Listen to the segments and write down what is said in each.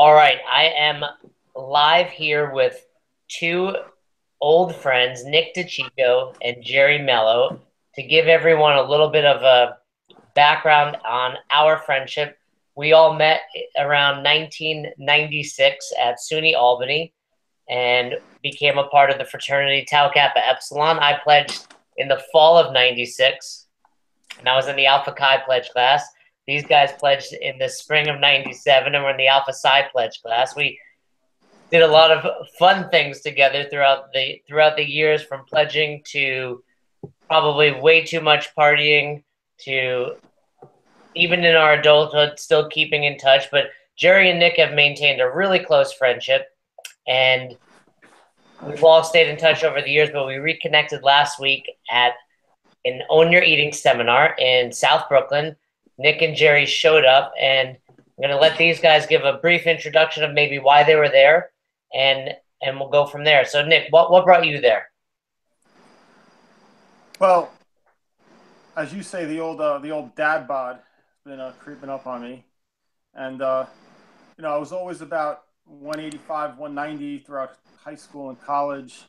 All right, I am live here with two old friends, Nick DeChico and Jerry Mello, to give everyone a little bit of a background on our friendship. We all met around 1996 at SUNY Albany and became a part of the fraternity Tau Kappa Epsilon. I pledged in the fall of 96, and I was in the Alpha Chi pledge class. These guys pledged in the spring of 97, and we're in the Alpha Psi pledge class. We did a lot of fun things together throughout the years, from pledging to probably way too much partying to even in our adulthood still keeping in touch. But Jerry and Nick have maintained a really close friendship, and we've all stayed in touch over the years. But we reconnected last week at an Own Your Eating seminar in South Brooklyn. Nick and Jerry showed up, and I'm going to let these guys give a brief introduction of maybe why they were there, and we'll go from there. So, Nick, what brought you there? Well, as you say, the old dad bod has been creeping up on me, and I was always about 185, 190 throughout high school and college,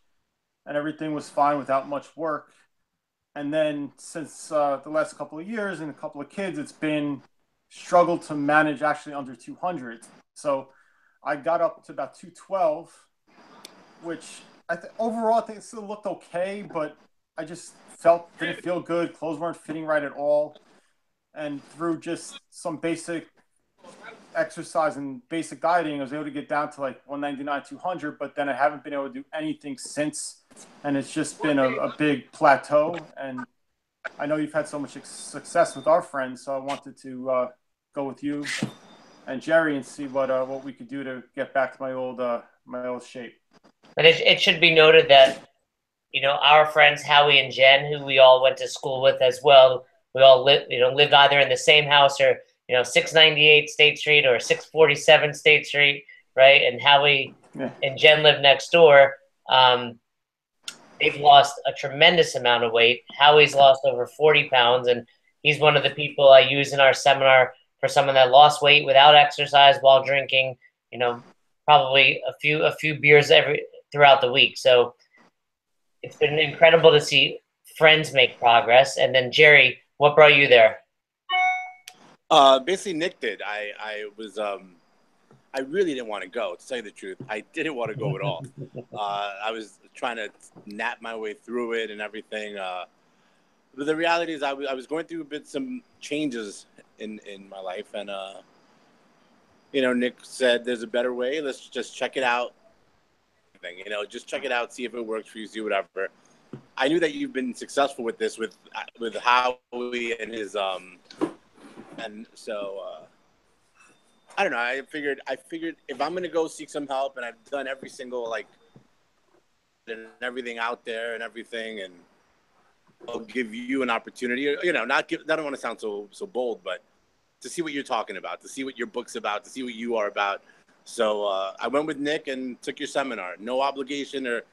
and everything was fine without much work. And then since the last couple of years and a couple of kids, it's been struggled to manage actually under 200. So I got up to about 212, which overall I think it still looked okay, but I just didn't feel good. Clothes weren't fitting right at all, and through just some basic exercise and basic dieting, I was able to get down to like 199, 200. But then I haven't been able to do anything since, and it's just been a big plateau. And I know you've had so much success with our friends, so I wanted to go with you and Jerry and see what we could do to get back to my old shape. And it should be noted that our friends Howie and Jen, who we all went to school with as well, we all lived either in the same house or 698 State Street or 647 State Street, right? And Howie Yeah. and Jen live next door. They've lost a tremendous amount of weight. Howie's lost over 40 pounds, and he's one of the people I use in our seminar for someone that lost weight without exercise while drinking, probably a few beers throughout the week. So it's been incredible to see friends make progress. And then Jerry, what brought you there? Basically, Nick did. I really didn't want to go. To tell you the truth, I didn't want to go at all. I was trying to nap my way through it and everything. But the reality is, I was going through some changes in my life, and Nick said, "There's a better way. Let's just check it out. Just check it out, see if it works for you, see whatever." I knew that you've been successful with this with Howie and his and so. I don't know. I figured if I'm gonna go seek some help, and I've done every single and everything out there and everything, and I'll give you an opportunity. Not give. I don't want to sound so bold, but to see what you're talking about, to see what your book's about, to see what you are about. So I went with Nick and took your seminar. No obligation or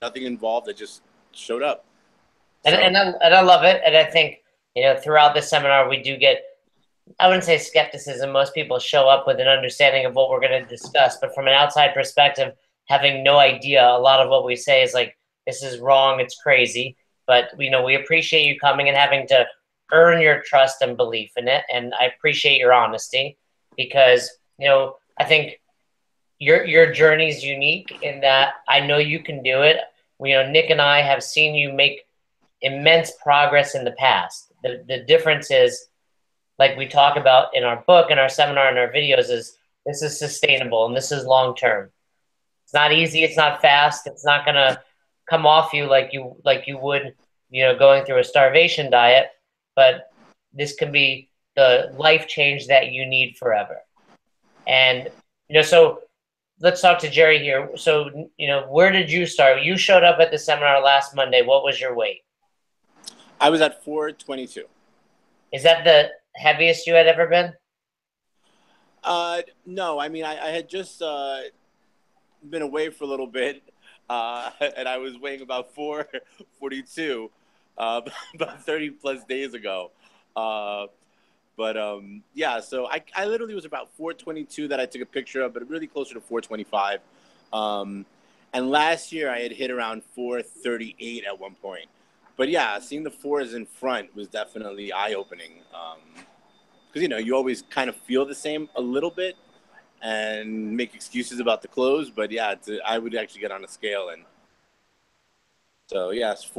nothing involved. I just showed up. And, So, and I love it. And I think, throughout the seminar, we do get, I wouldn't say skepticism. Most people show up with an understanding of what we're going to discuss. But from an outside perspective, having no idea, a lot of what we say is like, this is wrong, it's crazy. But, we appreciate you coming and having to earn your trust and belief in it. And I appreciate your honesty because, I think your journey is unique in that I know you can do it. Nick and I have seen you make immense progress in the past. The difference is, like we talk about in our book and our seminar and our videos, is this is sustainable and this is long term. It's not easy. It's not fast. It's not gonna come off you like you would, going through a starvation diet. But this can be the life change that you need forever. And so let's talk to Jerry here. So where did you start? You showed up at the seminar last Monday. What was your weight? I was at 422. Is that the heaviest you had ever been? No, I mean I had just been away for a little bit, and I was weighing about 442, about 30 plus days ago. But yeah, so I literally was about 422 that I took a picture of, but really closer to 425. And last year I had hit around 438 at one point. But yeah, seeing the fours in front was definitely eye-opening. Because, you know, you always kind of feel the same a little bit and make excuses about the clothes. But yeah, I would actually get on a scale. And so, yes,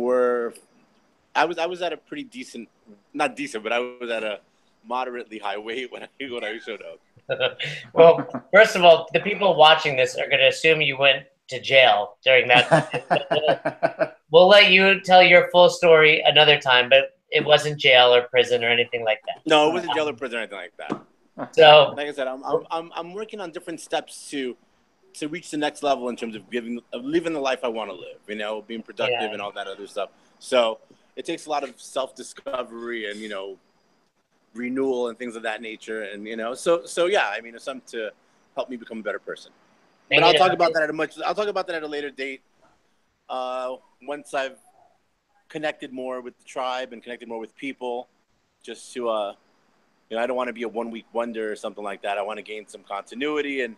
I was at a pretty decent, not decent, but I was at a moderately high weight when I showed up. Well, first of all, the people watching this are going to assume you went to jail during that. We'll let you tell your full story another time, but it wasn't jail or prison or anything like that. No, it wasn't jail or prison or anything like that. So, like I said, I'm working on different steps to reach the next level in terms of living the life I want to live. You know, being productive and all that other stuff. So it takes a lot of self-discovery and, you know, renewal and things of that nature. And, you know, so yeah, I mean, it's something to help me become a better person. But I'll talk about that at a later date. Once I've connected more with the tribe and connected more with people, just to, you know, I don't want to be a 1 week wonder or something like that. I want to gain some continuity and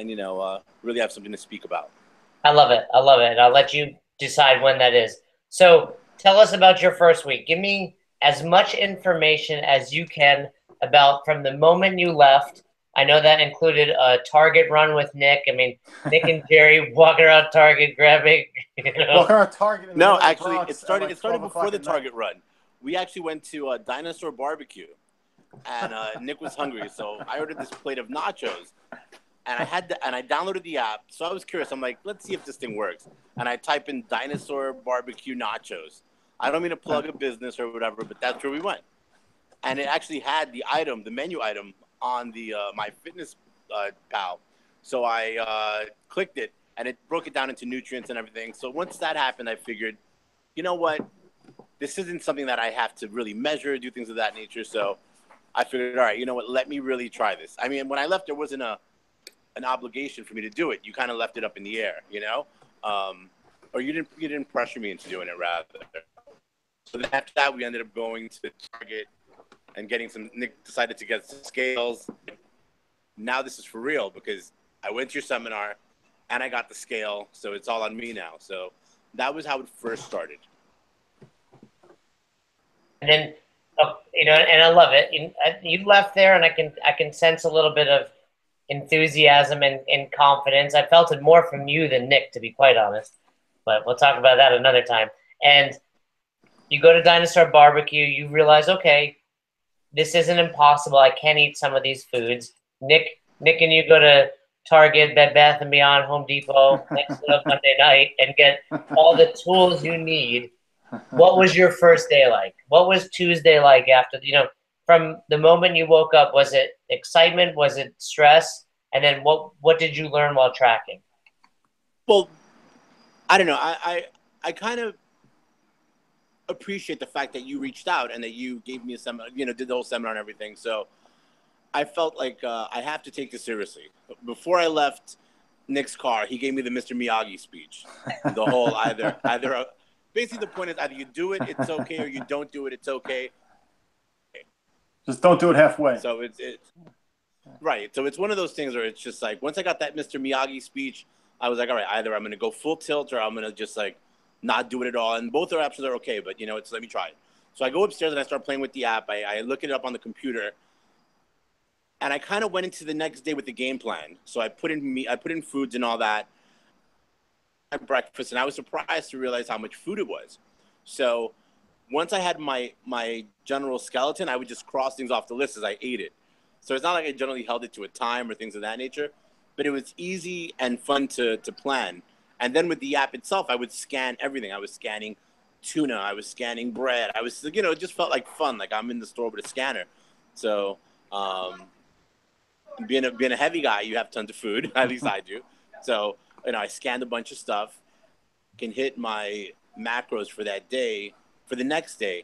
you know, really have something to speak about. I love it. I'll let you decide when that is. So tell us about your first week. Give me as much information as you can about from the moment you left. I know that included a Target run with Nick. I mean, Nick and Jerry walking around Target, grabbing. You know. Walking around Target. No, actually, it started before the Target run. We actually went to Dinosaur Barbecue, and Nick was hungry, so I ordered this plate of nachos, and I downloaded the app. So I was curious. I'm like, let's see if this thing works. And I type in Dinosaur Barbecue nachos. I don't mean to plug a business or whatever, but that's where we went, and it actually had the menu item on the MyFitnessPal. So I clicked it, and it broke it down into nutrients and everything. So once that happened, I figured, you know what? This isn't something that I have to really measure, do things of that nature. So I figured, all right, you know what? Let me really try this. I mean, when I left, there wasn't an obligation for me to do it. You kind of left it up in the air, you know? Or you didn't pressure me into doing it, rather. So then after that, we ended up going to Target and getting Nick decided to get some scales. Now this is for real because I went to your seminar and I got the scale. So it's all on me now. So that was how it first started. And then, you know, and I love it. You left there, and I can sense a little bit of enthusiasm and confidence. I felt it more from you than Nick, to be quite honest. But we'll talk about that another time. And you go to Dinosaur Barbecue. You realize, okay, this isn't impossible. I can eat some of these foods. Nick and you go to Target, Bed Bath & Beyond, Home Depot next Monday night and get all the tools you need. What was your first day like? What was Tuesday like after, you know, from the moment you woke up? Was it excitement? Was it stress? And then what did you learn while tracking? Well, I don't know. I kind of appreciate the fact that you reached out and that you gave me a seminar, you know, did the whole seminar and everything. So I felt like I have to take this seriously. Before I left Nick's car, he gave me the Mr. Miyagi speech. The whole basically the point is either you do it, it's okay, or you don't do it, it's okay. Just don't do it halfway. So it's right. So it's one of those things where it's just like once I got that Mr. Miyagi speech, I was like, all right, either I'm going to go full tilt or I'm going to just like not do it at all. And both our options are okay, but you know, let me try it. So I go upstairs and I start playing with the app. I look it up on the computer, and I kind of went into the next day with the game plan. So I put in foods and all that. At breakfast, and I was surprised to realize how much food it was. So once I had my general skeleton, I would just cross things off the list as I ate it. So it's not like I generally held it to a time or things of that nature, but it was easy and fun to plan. And then with the app itself, I would scan everything. I was scanning tuna. I was scanning bread. I was, you know, it just felt like fun, like I'm in the store with a scanner. So being a heavy guy, you have tons of food. At least I do. So, you know, I scanned a bunch of stuff, can hit my macros for that day, for the next day,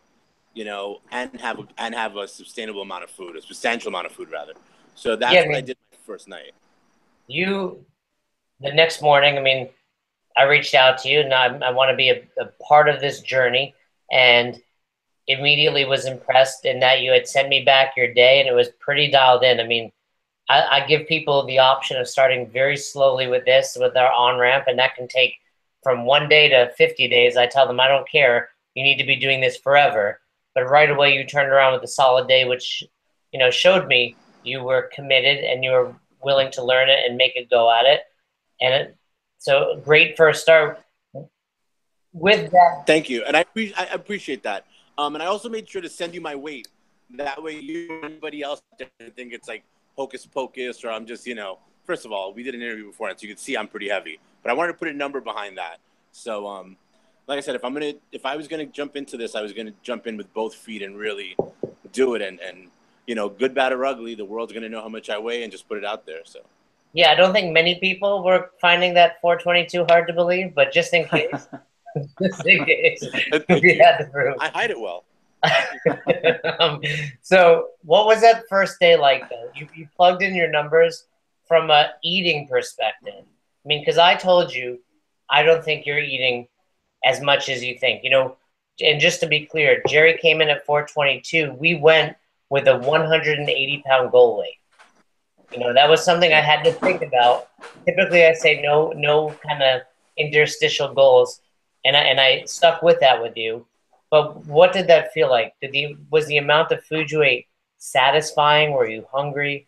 you know, and have a sustainable amount of food, a substantial amount of food rather. So that's what I did my first night. The next morning, I mean, I reached out to you, and I want to be a part of this journey. And immediately was impressed in that you had sent me back your day, and it was pretty dialed in. I mean, I give people the option of starting very slowly with this, with our on ramp, and that can take from 1 day to 50 days. I tell them, I don't care. You need to be doing this forever. But right away, you turned around with a solid day, which, showed me you were committed and you were willing to learn it and make a go at it. And so great first start with that. Thank you, and I appreciate that. And I also made sure to send you my weight. That way, you and anybody else doesn't think it's like hocus pocus, or I'm just, First of all, we did an interview before, so you could see I'm pretty heavy. But I wanted to put a number behind that. So, like I said, if I was gonna jump into this, I was gonna jump in with both feet and really do it. And good, bad, or ugly, the world's gonna know how much I weigh and just put it out there. So. Yeah, I don't think many people were finding that 422 hard to believe, but just in case. Just in case. We had the proof. I hide it well. So what was that first day like, though? You plugged in your numbers from a eating perspective. I mean, because I told you, I don't think you're eating as much as you think. And just to be clear, Jerry came in at 422. We went with a 180-pound goal weight. That was something I had to think about. Typically, I say no kind of interstitial goals, and I stuck with that with you. But what did that feel like? Was the amount of food you ate satisfying? Were you hungry?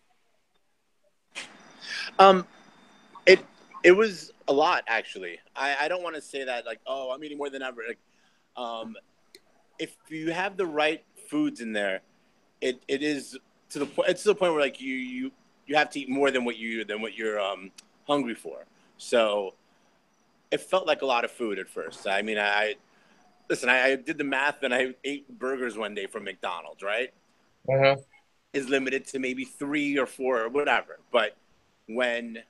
It was a lot, actually. I don't want to say that like, oh, I'm eating more than ever. Like, if you have the right foods in there, it is to the point. It's to the point where like you have to eat more than what you're hungry for. So it felt like a lot of food at first. I mean, I did the math, and I ate burgers one day from McDonald's, right? Mm-hmm. Is limited to maybe 3 or 4 or whatever. But when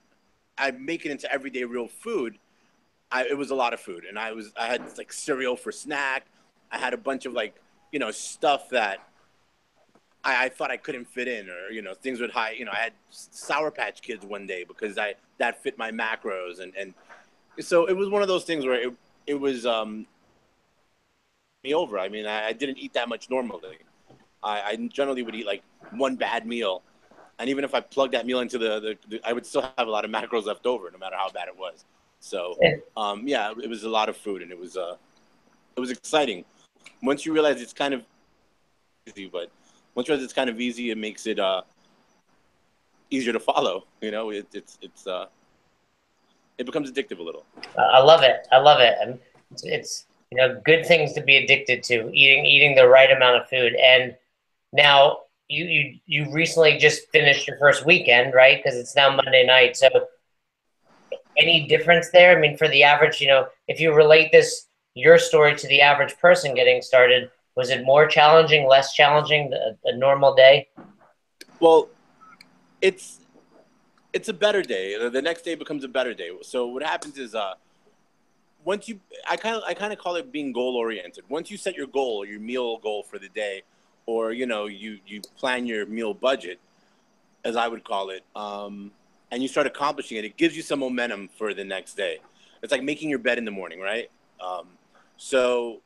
I make it into everyday real food, it was a lot of food. And I had like cereal for snack. I had a bunch of like, stuff that I thought I couldn't fit in, or, things with high, I had Sour Patch Kids one day because that fit my macros. And so it was one of those things where it was, me over. I mean, I didn't eat that much normally. I generally would eat like one bad meal, and even if I plugged that meal into the I would still have a lot of macros left over, no matter how bad it was. So, yeah, it was a lot of food, and it was exciting. Once you realize it's kind of easy, but once you realize it's kind of easy, it makes it easier to follow. It becomes addictive a little. I love it. And it's good things to be addicted to, eating the right amount of food. And now you recently just finished your first weekend, right? Because it's now Monday night. So any difference there? I mean, for the average, if you relate your story to the average person getting started, was it more challenging, less challenging, a normal day? Well, it's a better day. The next day becomes a better day. So what happens is, I kind of call it being goal oriented. Once you set your goal, or your meal goal for the day, or you plan your meal budget, as I would call it, and you start accomplishing it, it gives you some momentum for the next day. It's like making your bed in the morning, right? So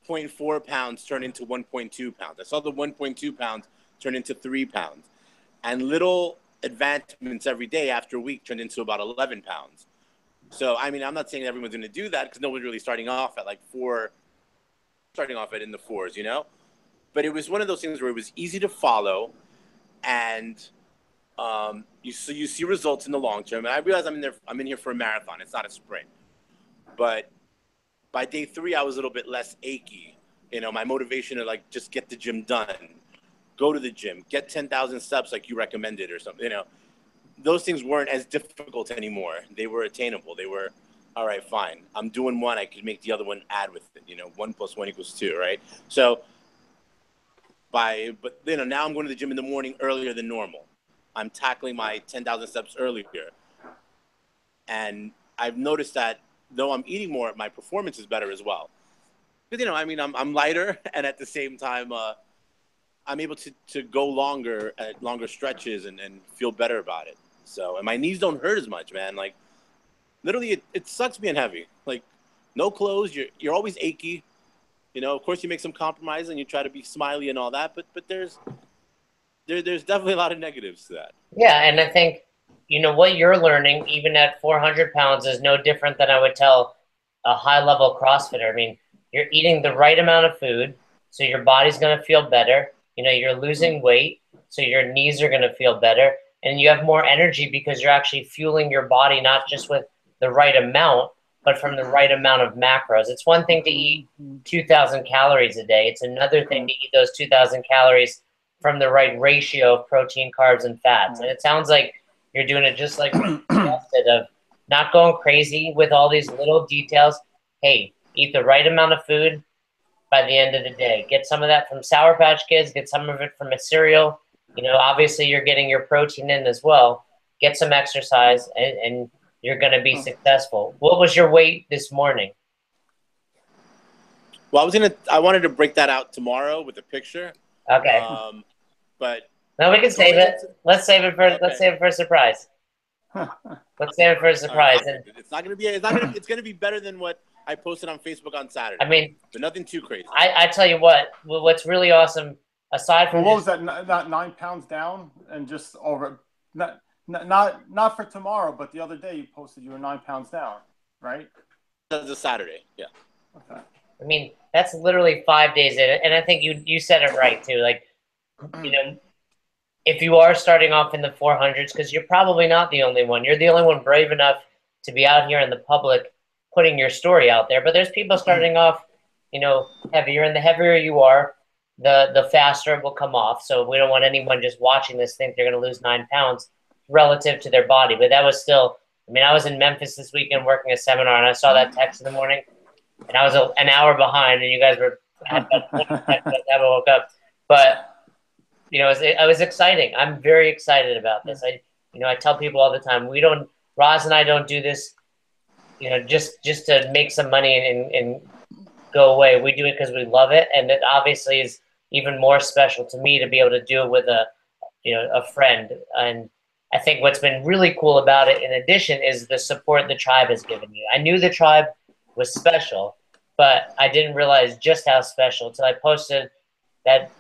0.4 pounds turned into 1.2 pounds. I saw the 1.2 pounds turn into 3 pounds, and little advancements every day after a week turned into about 11 pounds. So, I mean, I'm not saying everyone's going to do that, because nobody's really starting off at like 4, starting off at in the 4s, But it was one of those things where it was easy to follow, and you see results in the long term. And I realize I'm in here for a marathon. It's not a sprint. But by day 3, I was a little bit less achy. My motivation to like just get the gym done, go to the gym, get 10,000 steps like you recommended or something. Those things weren't as difficult anymore. They were attainable. They were, all right, fine. I'm doing one. I could make the other one add with it. 1 + 1 = 2, right? So now I'm going to the gym in the morning earlier than normal. I'm tackling my 10,000 steps earlier. And I've noticed that though I'm eating more, my performance is better as well. Because, I'm lighter, and at the same time, I'm able to go longer at longer stretches and feel better about it. So, and my knees don't hurt as much, man. Like, literally, it sucks being heavy. Like, no clothes, you're always achy. You know, of course, you make some compromise and you try to be smiley and all that, but there's definitely a lot of negatives to that. Yeah, and I think, what you're learning, even at 400 pounds, is no different than I would tell a high-level CrossFitter. I mean, you're eating the right amount of food, so your body's going to feel better. You're losing weight, so your knees are going to feel better, and you have more energy because you're actually fueling your body not just with the right amount, but from the right amount of macros. It's one thing to eat 2,000 calories a day. It's another thing to eat those 2,000 calories from the right ratio of protein, carbs, and fats. And it sounds like you're doing it just like you suggested, of not going crazy with all these little details. Hey, eat the right amount of food by the end of the day. Get some of that from Sour Patch Kids. Get some of it from a cereal. Obviously you're getting your protein in as well. Get some exercise, and you're going to be successful. What was your weight this morning? Well, I wanted to break that out tomorrow with a picture. Okay. But no, we can save it. Let's save it for a surprise. Let's save it for a surprise. And it's not going to be. It's going to be better than what I posted on Facebook on Saturday. I mean, but nothing too crazy. I tell you what. What's really awesome, aside from what was that? Not 9 pounds down, and just over. Not for tomorrow, but the other day you posted you were 9 pounds down, right? That was a Saturday. Yeah. Okay. I mean, that's literally 5 days in, and I think you said it right too. Like, if you are starting off in the 400s, because you're probably not the only one. You're the only one brave enough to be out here in the public putting your story out there. But there's people starting off, heavier, and the heavier you are, the faster it will come off. So we don't want anyone just watching this think they're going to lose 9 pounds relative to their body. But that was still, I was in Memphis this weekend working a seminar, and I saw that text in the morning, and I was an hour behind, and you guys had about 20 texts by the time I woke up. But it was exciting. I'm very excited about this. I tell people all the time, Roz and I don't do this, just to make some money and go away. We do it because we love it, and it obviously is even more special to me to be able to do it with a friend. And I think what's been really cool about it, in addition, is the support the tribe has given you. I knew the tribe was special, but I didn't realize just how special until I posted that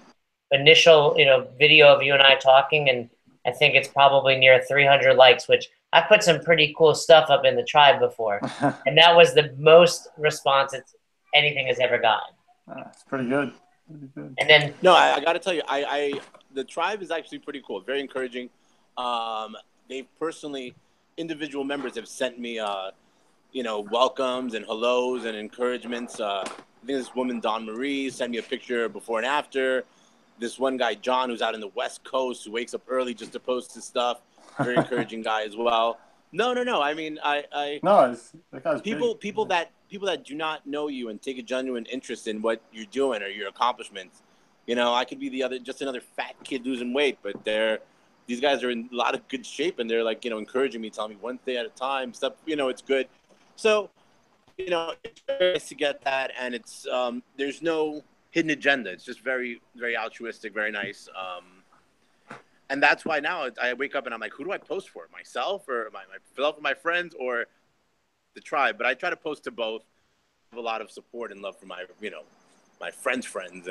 initial, video of you and I talking, and I think it's probably near 300 likes, which I put some pretty cool stuff up in the tribe before, and that was the most response anything has ever gotten. That's pretty good. And then, no, I got to tell you, the tribe is actually pretty cool, very encouraging. Individual members have sent me, welcomes and hellos and encouragements. I think this woman, Dawn Marie, sent me a picture before and after. This one guy, John, who's out in the West Coast, who wakes up early just to post his stuff. Very encouraging guy as well. No. I mean, that guy's people that do not know you and take a genuine interest in what you're doing or your accomplishments. I could be just another fat kid losing weight, but these guys are in a lot of good shape, and they're like, encouraging me, telling me one day at a time, stuff, it's good. So, it's very nice to get that. And it's, there's no hidden agenda. It's just very, very altruistic, very nice. And that's why now I wake up and I'm like, who do I post for? Myself or my friends or the tribe? But I try to post to both. I have a lot of support and love for my, my friends, in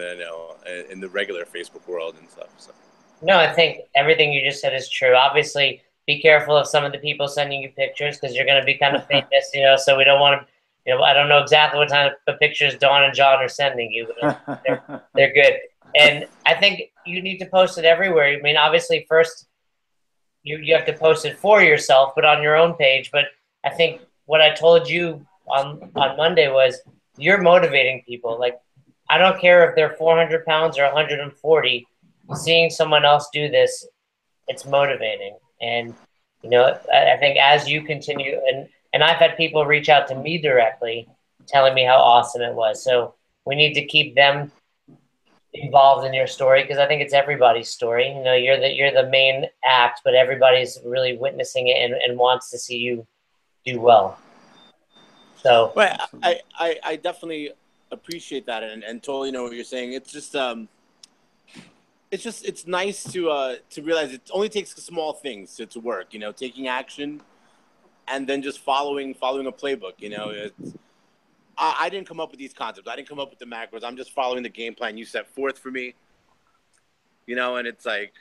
the regular Facebook world and stuff. So. No, I think everything you just said is true. Obviously, be careful of some of the people sending you pictures, because you're going to be kind of famous, so we don't want to, I don't know exactly what type of pictures Dawn and John are sending you, but they're good. And I think you need to post it everywhere. I mean, obviously, first, you have to post it for yourself, but on your own page. But I think what I told you on Monday was you're motivating people. Like, I don't care if they're 400 pounds or 140. Seeing someone else do this, it's motivating. And, I think as you continue, and I've had people reach out to me directly telling me how awesome it was. So we need to keep them involved in your story, because I think it's everybody's story. You're the main act, but everybody's really witnessing it and wants to see you do well. So, well, I definitely appreciate that and totally know what you're saying. It's just it's nice to realize it only takes small things to work. Taking action and then just following a playbook. I didn't come up with these concepts. I didn't come up with the macros. I'm just following the game plan you set forth for me. You know, and it's like,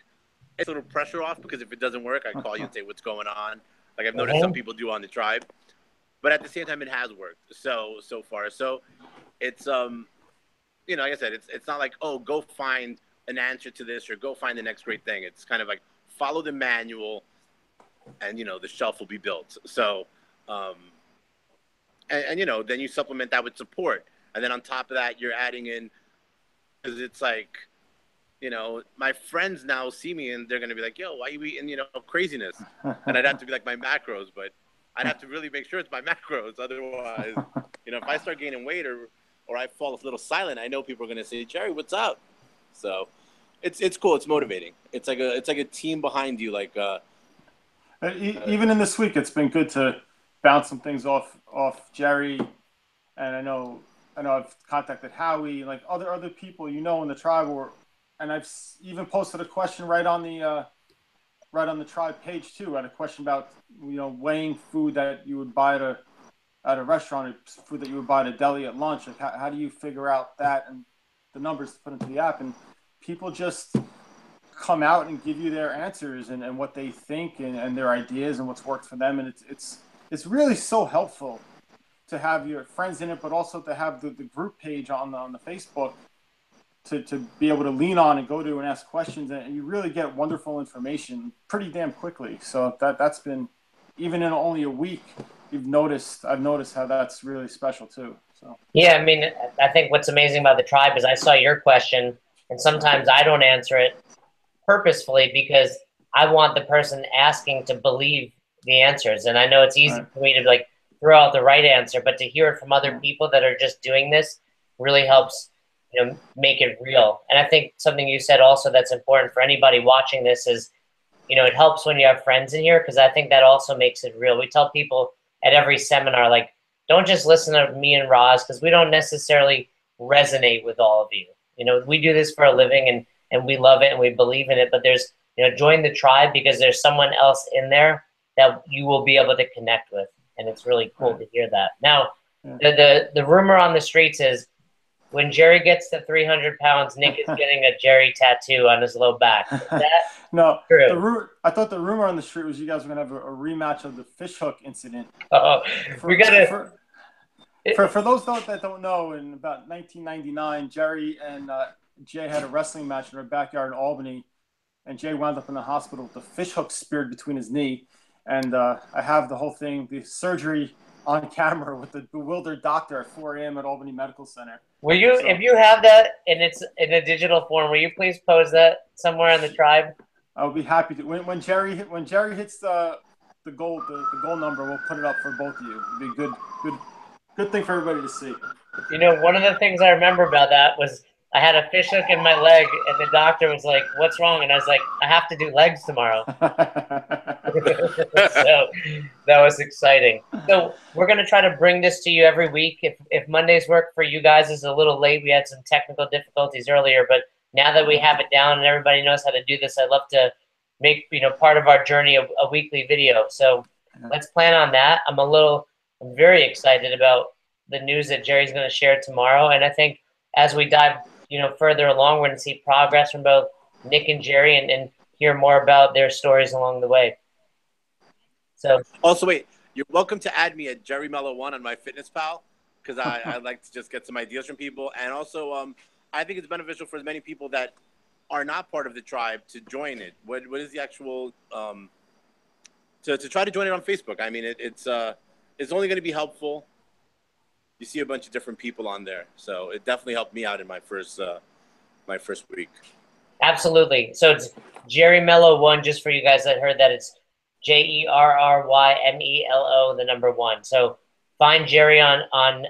it's a little pressure off because if it doesn't work, I call you and say, what's going on? Like I've noticed some people do on the tribe. But at the same time, it has worked so far. So it's, you know, like I said, it's not like, oh, go find an answer to this or go find the next great thing. It's kind of like follow the manual and, you know, the shelf will be built. So, and you know, then you supplement that with support. And then on top of that, you're adding in, because it's like, you know, my friends now see me and they're going to be like, yo, why are you eating, you know, craziness? And I'd have to be like my macros, but I'd have to really make sure it's my macros. Otherwise, you know, if I start gaining weight or I fall a little silent, I know people are going to say, Jerry, what's up? So it's cool. It's motivating. It's like a team behind you. Like, even in this week, it's been good to bounce some things off Jerry. And I know I've contacted Howie, like other people, you know, in the tribe, and I've even posted a question right on the tribe page too. I had a question about, you know, weighing food that you would buy at a restaurant, or food that you would buy at a deli at lunch. Like how do you figure out that and the numbers to put into the app? And people just come out and give you their answers and what they think and their ideas and what's worked for them. And it's really so helpful to have your friends in it, but also to have the group page on the Facebook to be able to lean on and go to and ask questions, and you really get wonderful information pretty damn quickly. So that's been, even in only a week, I've noticed how that's really special too. So yeah, I mean, I think what's amazing about the tribe is I saw your question, and sometimes I don't answer it purposefully because I want the person asking to believe the answers, and I know it's easy for me to like throw out the right answer, but to hear it from other people that are just doing this really helps, you know, make it real. And I think something you said also that's important for anybody watching this is, you know, it helps when you have friends in here, because I think that also makes it real. We tell people at every seminar, like, don't just listen to me and Roz, because we don't necessarily resonate with all of you. You know, we do this for a living and we love it and we believe in it, but there's, you know, join the tribe because there's someone else in there that you will be able to connect with. And it's really cool to hear that. Now, the rumor on the streets is when Jerry gets to 300 pounds, Nick is getting a Jerry tattoo on his low back. Is that no, true? I thought the rumor on the street was you guys were going to have a rematch of the fishhook incident. We got to... For those that don't know, in about 1999, Jerry and Jay had a wrestling match in our backyard in Albany, and Jay wound up in the hospital with the fishhook speared between his knee. And I have the whole thing, the surgery on camera with the bewildered doctor at 4 a.m. at Albany Medical Center. Will you, if you have that and it's in a digital form, will you please post that somewhere in the tribe? I'll be happy to. When Jerry hits the goal number, we'll put it up for both of you. It'll be good thing for everybody to see. You know, one of the things I remember about that was I had a fish hook in my leg, and the doctor was like, "What's wrong?" And I was like, "I have to do legs tomorrow." So that was exciting. So we're going to try to bring this to you every week. If Monday's work for you guys is a little late, we had some technical difficulties earlier, but now that we have it down and everybody knows how to do this, I'd love to make, you know, part of our journey a weekly video. So let's plan on that. I'm very excited about the news that Jerry's going to share tomorrow, and I think as we dive, you know, further along, we're going to see progress from both Nick and Jerry and hear more about their stories along the way. So also, wait, you're welcome to add me at Jerry Mello 1 on MyFitnessPal, because I like to just get some ideas from people. And also, I think it's beneficial for as many people that are not part of the tribe to join it. What is the actual to try to join it on Facebook? I mean, it's only going to be helpful. You see a bunch of different people on there, so it definitely helped me out in my first week. Absolutely. So it's Jerry Mello 1, just for you guys that heard that. It's JerryMelo, the number 1. So find Jerry on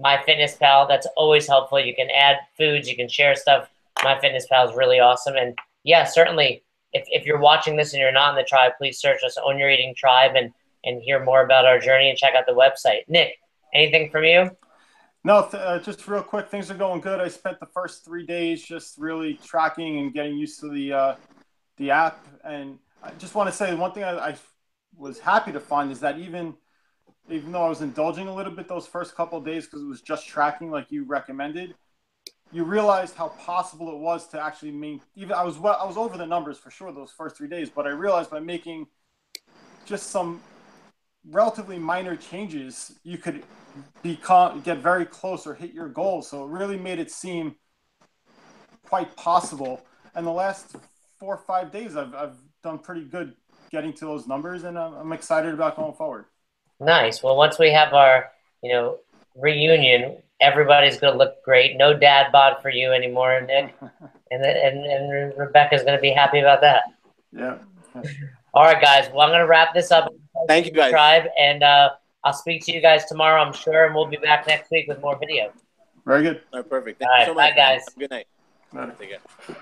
MyFitnessPal. That's always helpful. You can add foods, you can share stuff. MyFitnessPal is really awesome. And yeah, certainly, if you're watching this and you're not in the tribe, please search us, Own Your Eating Tribe, and hear more about our journey and check out the website. Nick, anything from you? No, just real quick. Things are going good. I spent the first 3 days just really tracking and getting used to the app. And I just want to say one thing I was happy to find is that even even though I was indulging a little bit those first couple of days because it was just tracking like you recommended, you realized how possible it was to actually make. Even I was over the numbers for sure those first 3 days, but I realized by making just some relatively minor changes, you could get very close or hit your goals. So it really made it seem quite possible. And the last 4 or 5 days, I've done pretty good getting to those numbers, and I'm excited about going forward. Nice. Well, once we have our, reunion, everybody's going to look great. No dad bod for you anymore, Nick. and Rebecca's going to be happy about that. Yeah. All right, guys. Well, I'm going to wrap this up. Thank you, guys. Subscribe, and I'll speak to you guys tomorrow, I'm sure, and we'll be back next week with more videos. Very good. All right, perfect. All right, Thank you so much, bye, guys. Good night. Bye. Take care.